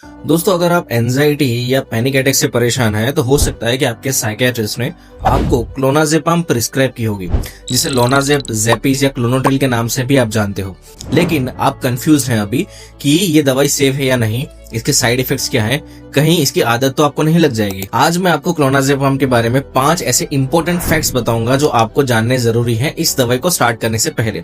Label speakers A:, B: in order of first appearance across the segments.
A: दोस्तों, अगर आप एंजाइटी या पैनिक अटैक से परेशान हैं तो हो सकता है कि आपके साइकियाट्रिस्ट ने आपको क्लोनाजेपाम प्रिस्क्राइब की होगी, जिसे लोनाजेप, ज़ेपीज या क्लोनोट्रिल के नाम से भी आप जानते हो। लेकिन आप कंफ्यूज हैं अभी कि ये दवाई सेफ है या नहीं, इसके साइड इफेक्ट्स क्या हैं, कहीं इसकी आदत तो आपको नहीं लग जाएगी। आज मैं आपको क्लोनाजेपाम के बारे में 5 ऐसे इंपॉर्टेंट फैक्ट्स बताऊंगा जो आपको जानने जरूरी है इस दवाई को स्टार्ट करने से पहले।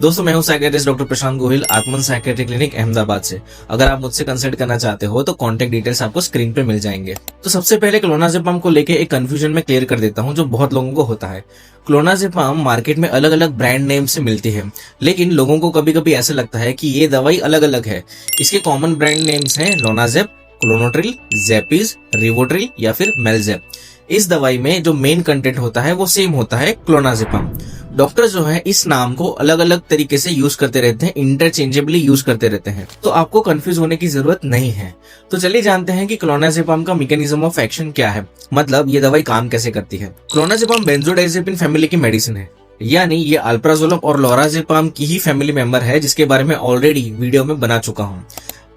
A: दोस्तों, मैं हूं साइकियाट्रिस्ट डॉक्टर प्रशांत गोहिल, आत्मन साइकियाट्री क्लिनिक अहमदाबाद से। अगर आप मुझसे कंसल्ट करना चाहते हो तो कॉन्टेक्ट डिटेल्स आपको स्क्रीन पे मिल जाएंगे। तो सबसे पहले क्लोनाजेपाम को लेके एक कंफ्यूजन में क्लियर कर देता हूं जो बहुत लोगों को होता है। क्लोनाजेपाम मार्केट में अलग अलग ब्रांड नेम से मिलती है, लेकिन लोगों को कभी कभी ऐसा लगता है कि ये दवाई अलग अलग है। इसके कॉमन ब्रांड नेम्स हैं लोनाजेप, क्लोनोट्रिल, ज़ेपीज, रिवोट्रिल या फिर मेलजेप। इस दवाई में जो मेन कंटेंट होता है वो सेम होता है, क्लोनाजेपाम। डॉक्टर जो है इस नाम को अलग अलग तरीके से यूज करते रहते हैं, इंटरचेंजेबली यूज करते रहते हैं, तो आपको कंफ्यूज होने की जरूरत नहीं है। तो चलिए जानते हैं कि क्लोनाजेपाम का मैकेनिज्म ऑफ एक्शन क्या है, मतलब ये दवाई काम कैसे करती है। क्लोनाजेपाम बेंजोडाइजेपिन फैमिली की मेडिसिन है, यानी ये अल्प्राजोलम और लोराजेपाम की ही फैमिली मेंबर है, जिसके बारे में ऑलरेडी वीडियो में बना चुका हूँ।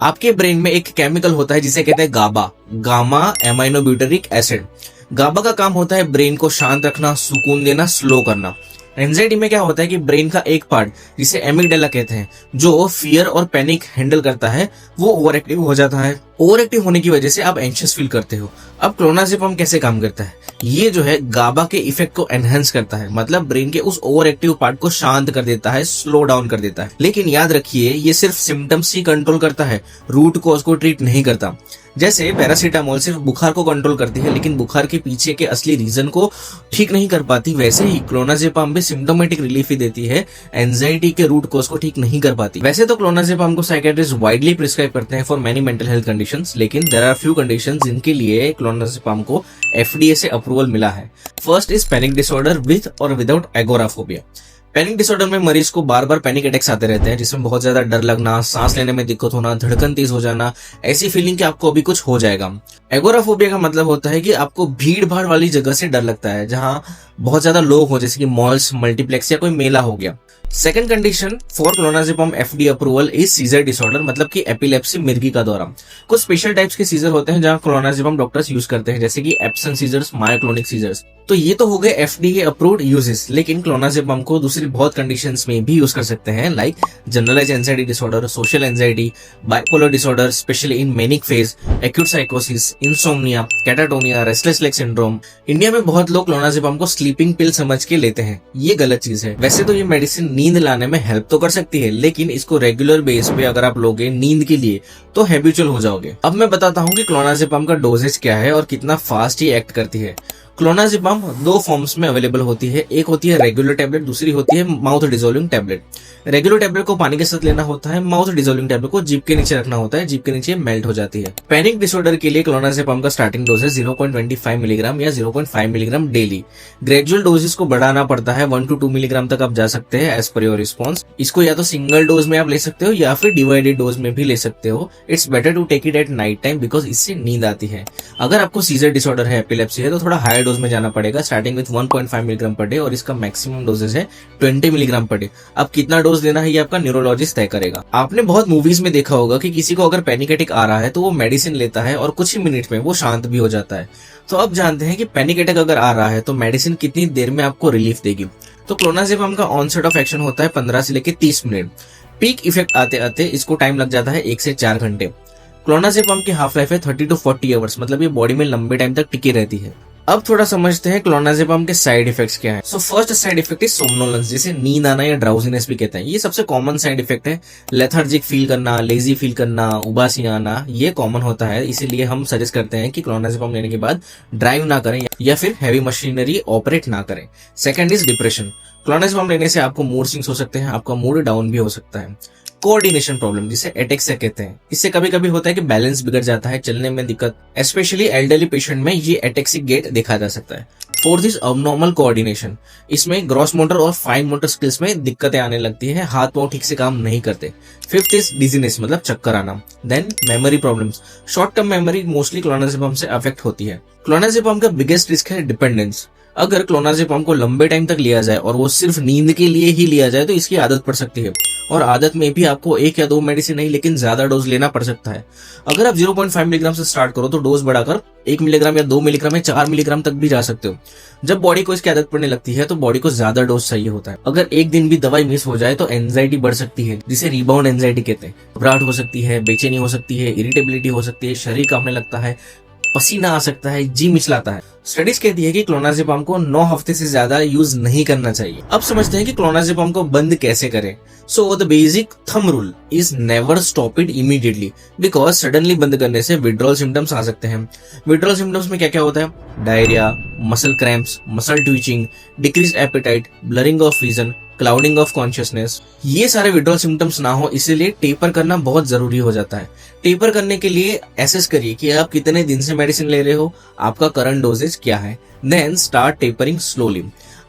A: आपके ब्रेन में एक केमिकल होता है जिसे कहते हैं गाबा, गामा एमाइनोब्यूटेरिक एसिड। गाबा का काम होता है ब्रेन को शांत रखना, सुकून देना, स्लो करना। एंजाइटी में क्या होता है कि ब्रेन का एक पार्ट, जिसे एमिगडाला कहते हैं, जो फियर और पैनिक हैंडल करता है, वो ओवर एक्टिव हो जाता है। ओवर एक्टिव होने की वजह से आप एंशियस फील करते हो। अब क्लोनाजेपाम कैसे काम करता है? ये जो है गाबा के इफेक्ट को एनहेंस करता है, मतलब ब्रेन के उस ओवर एक्टिव पार्ट को शांत कर देता है, स्लो डाउन कर देता है। लेकिन याद रखिए, ये सिर्फ सिम्टम्स ही कंट्रोल करता है, रूट कॉज को ट्रीट नहीं करता। जैसे पैरासीटामोल सिर्फ बुखार को कंट्रोल करती है, लेकिन बुखार के पीछे के असली रीजन को ठीक नहीं कर पाती, वैसे ही क्लोनाजेपाम भी सिम्टोमेटिक रिलीफ ही देती है, एंजाइटी के रूट कॉज को ठीक नहीं कर पाती। वैसे तो क्लोनाजेपाम को साइकियाट्रिस्ट वाइडली प्रिस्क्राइब करते हैं for many mental health conditions, लेकिन देयर आर फ्यू कंडीशंस जिनके लिए क्लोनाजेपाम को FDA से अप्रूवल मिला है। First is panic disorder with और विदाउट एगोराफोबिया। पैनिक डिसऑर्डर में मरीज को बार बार पैनिक अटैक्स आते रहते हैं, जिसमें बहुत ज्यादा डर लगना, सांस लेने में दिक्कत होना, धड़कन तेज हो जाना, ऐसी फीलिंग कि आपको अभी कुछ हो जाएगा। एगोराफोबिया का मतलब होता है कि आपको भीड़ भाड़ वाली जगह से डर लगता है, जहां बहुत ज्यादा लोग हो, जैसे कि मॉल्स, मल्टीप्लेक्स या कोई मेला हो गया। Second condition for clonazepam FDA approval is scissor disorder, मतलब कि एपिलेप्सी, मिर्गी का दौरा। कुछ स्पेशल टाइप्स के सीजर होते हैं जहां क्लोनाजेपाम डॉक्टर्स यूज करते हैं, जैसे कि एब्सेंट सीजर्स, मायोक्लोनिक सीजर्स। तो ये तो हो गए FDA अप्रूव्ड यूजेस, लेकिन क्लोनाजेपाम को दूसरी बहुत कंडीशंस में भी यूज कर सकते हैं, like generalise anxiety disorder, social anxiety, bipolar disorder specially in manic phase, acute साइकोसिस, insomnia, catatonia, restless leg syndrome. India में बहुत लोग क्लोनाजेपाम को स्लीपिंग पिल समझ के लेते हैं, ये गलत चीज है। वैसे तो ये मेडिसिन नींद लाने में हेल्प तो कर सकती है, लेकिन इसको रेगुलर बेस पे अगर आप लोगे नींद के लिए तो हैबिचुअल हो जाओगे। अब मैं बताता हूँ कि क्लोनाजेपाम का डोजेज क्या है और कितना फास्ट ये एक्ट करती है। क्लोनाजेपाम 2 फॉर्म्स में अवेलेबल होती है, एक होती है रेगुलर टेबलेट, दूसरी होती है mouth dissolving tablet. Regular tablet को पानी के साथ लेना होता है, माउथ डिसॉल्विंग टेबलेट को जीभ के नीचे रखना होता है, जीभ के नीचे मेल्ट हो जाती है। पैनिक डिसऑर्डर के लिए क्लोनाजेपाम का स्टार्टिंग डोज है 0.25 मिलीग्राम या 0.5 मिलीग्राम डेली। ग्रेजुअल डोजेस को बढ़ाना पड़ता है, 1 to 2 मिलीग्राम तक आप जा सकते हैं एज पर योर रिस्पॉन्स। इसको या तो सिंगल डोज में आप ले सकते हो या फिर डिवाइडेड डोज में भी ले सकते हो। It's better to take it at night time because इससे नींद आती है। अगर आपको सीजर डिसऑर्डर है, एपिलेप्सी है, तो थोड़ा हायर डोज में जाना पड़ेगा, starting with 1.5 milligram per day, और इसका मैक्सिमम डोजेज है 20 मिलीग्राम पर डे। अब कितना डोज लेना है ये आपका न्यूरोलॉजिस्ट तय करेगा। आपने बहुत मूवीज में देखा होगा कि किसी को अगर पैनिक अटैक आ रहा है तो वो मेडिसिन लेता है और कुछ ही मिनट में वो शांत भी हो जाता है। तो अब जानते हैं कि पैनिक अटैक अगर आ रहा है तो मेडिसिन कितनी देर में आपको रिलीफ देगी। तो क्लोनाजेपाम का ऑनसेट ऑफ एक्शन होता है 15 से लेकर 30 मिनट। पीक इफेक्ट आते आते इसको टाइम लग जाता है 1 से 4 घंटे। क्लोनाजेपाम की हाफ लाइफ है 30 to 40 आवर्स, मतलब ये बॉडी में लंबे टाइम तक टिकी रहती है। अब थोड़ा समझते हैं क्लोनाजेपाम के साइड इफेक्ट्स क्या है। So first side effect is somnolence, जिसे नींद आना या ड्राउजीनेस भी कहते हैं। ये सबसे कॉमन साइड इफेक्ट है। लेथार्जिक फील करना, लेजी फील करना, उबासी आना, ये कॉमन होता है, इसीलिए हम सजेस्ट करते हैं कि क्लोनाजेपाम लेने के बाद ड्राइव ना करें या फिर हैवी मशीनरी ऑपरेट ना करें। Second is depression. क्लोनाजेपाम लेने से आपको मूड स्विंग्स हो सकते हैं, आपका मूड डाउन भी हो सकता है। कोऑर्डिनेशन प्रॉब्लम, जिसे एटेक्सिया कहते हैं, इससे कभी कभी होता है कि बैलेंस बिगड़ जाता है, चलने में दिक्कत, स्पेशली एल्डरली पेशेंट में ये एटेक्सिक गेट देखा जा सकता है। Fourth is abnormal coordination. इसमें ग्रॉस मोटर और फाइन मोटर स्किल्स में दिक्कतें आने लगती है, हाथ पांव ठीक से काम नहीं करते। फिफ्थ इज डिजीनेस, मतलब चक्कर आना। Then memory problems. Short term memory mostly clonazepam से अफेक्ट होती है। क्लोनाजेपाम का बिगेस्ट रिस्क है डिपेंडेंस। अगर क्लोनाज़ेपाम को लंबे टाइम तक लिया जाए और वो सिर्फ नींद के लिए ही लिया जाए तो इसकी आदत पड़ सकती है, और आदत में भी आपको 1 या 2 मेडिसिन नहीं लेकिन ज्यादा डोज लेना पड़ सकता है। अगर आप 0.5 मिलीग्राम से स्टार्ट करो तो डोज बढ़ाकर 1 मिलीग्राम या 2 मिलीग्राम या 4 मिलीग्राम तक भी जा सकते हो। जब बॉडी को इसकी आदत पड़ने लगती है तो बॉडी को ज्यादा डोज चाहिए होता है। अगर एक दिन भी दवाई मिस हो जाए तो एंजाइटी बढ़ सकती है, जिसे रिबाउंड एंजाइटी कहते हैं। घबराहट हो सकती है, बेचैनी हो सकती है, इरिटेबिलिटी हो सकती है, शरीर कांपने लगता है, पसीना आ सकता है, जी मिचलाता है। स्टडीज कहती है कि क्लोनाज़ेपाम को 9 हफ्ते से ज्यादा यूज नहीं करना चाहिए। अब समझते हैं कि क्लोनाज़ेपाम को बंद कैसे करें। So the basic thumb rule is never stop it immediately, because suddenly बंद करने से विड्रॉल सिम्टम्स आ सकते हैं। विड्रॉल सिम्टम्स में क्या क्या होता है? Diarrhoea, muscle cramps, muscle twitching, decrease appetite, blurring of vision, clouding of consciousness. ये सारे विड्रॉल सिम्टम्स ना हो इसीलिए टेपर करना बहुत जरूरी हो जाता है। टेपर करने के लिए एसेस करिए कि आप कितने दिन से मेडिसिन ले रहे हो, आपका करंट डोजेज क्या है, then start tapering slowly.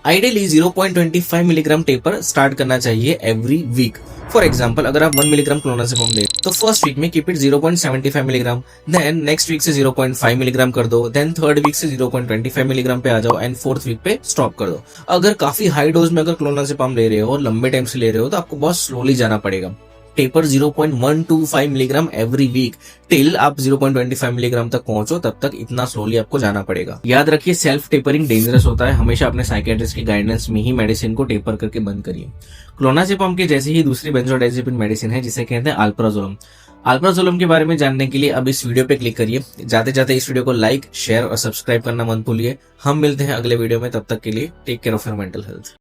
A: Ideally 0.25 milligram taper start करना चाहिए एवरी वीक। फॉर एग्जाम्पल, अगर आप 1 मिलीग्राम क्लोनाज़ेपाम ले तो फर्स्ट वीक में keep it 0.75 milligram, then next week से 0.5 मिलीग्राम कर दो, देन थर्ड वीक से 0.25 मिलीग्राम पे आ जाओ एंड फोर्थ वीक पे स्टॉप कर दो। अगर काफी हाई डोज में अगर क्लोनाज़ेपाम ले रहे हो और लंबे टाइम से ले रहे हो तो आपको बहुत स्लोली जाना पड़ेगा। Taper 0.125 milligram every week till आप 0.25 मिलीग्राम तक पहुंचो, तब तक इतना स्लोली आपको जाना पड़ेगा। याद रखिए, सेल्फ टेपरिंग डेंजरस होता है। हमेशा अपने साइकियाट्रिस्ट की गाइडेंस में ही मेडिसिन को टेपर करके बंद करिए। क्लोनाज़ेपाम की जैसी ही दूसरी बेंजोडाइजेपिन मेडिसिन है जिसे कहते हैं अल्प्राज़ोलम। अल्प्राज़ोलम के बारे में जानने के लिए अब इस वीडियो पे क्लिक करिए। जाते जाते इस वीडियो को लाइक, शेयर और सब्सक्राइब करना मत भूलिए। हम मिलते हैं अगले वीडियो में, तब तक के लिए take care of your mental health.